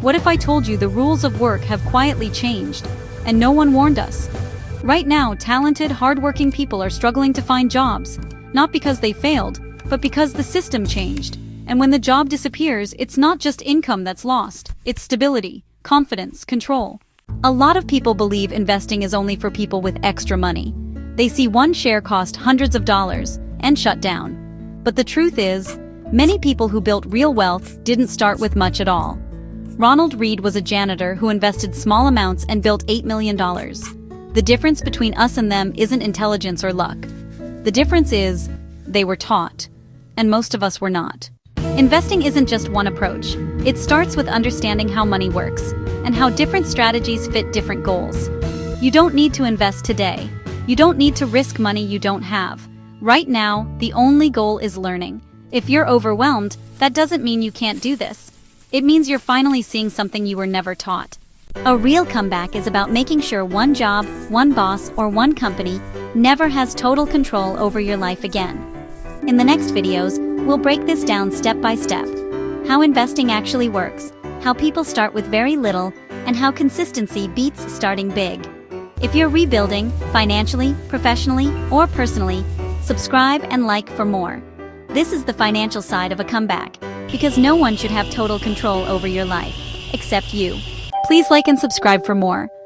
What if I told you the rules of work have quietly changed, and no one warned us? Right now, talented, hardworking people are struggling to find jobs, not because they failed, but because the system changed. And when the job disappears, it's not just income that's lost, it's stability, confidence, control. A lot of people believe investing is only for people with extra money. They see one share cost hundreds of dollars and shut down. But the truth is, many people who built real wealth didn't start with much at all. Ronald Reed was a janitor who invested small amounts and built $8 million. The difference between us and them isn't intelligence or luck. The difference is, they were taught. And most of us were not. Investing isn't just one approach. It starts with understanding how money works, and how different strategies fit different goals. You don't need to invest today. You don't need to risk money you don't have. Right now, the only goal is learning. If you're overwhelmed, that doesn't mean you can't do this. It means you're finally seeing something you were never taught. A real comeback is about making sure one job, one boss, or one company never has total control over your life again. In the next videos, we'll break this down step by step. How investing actually works, how people start with very little, and how consistency beats starting big. If you're rebuilding, financially, professionally, or personally, subscribe and like for more. This is the financial side of a comeback, because no one should have total control over your life, except you. Please like and subscribe for more.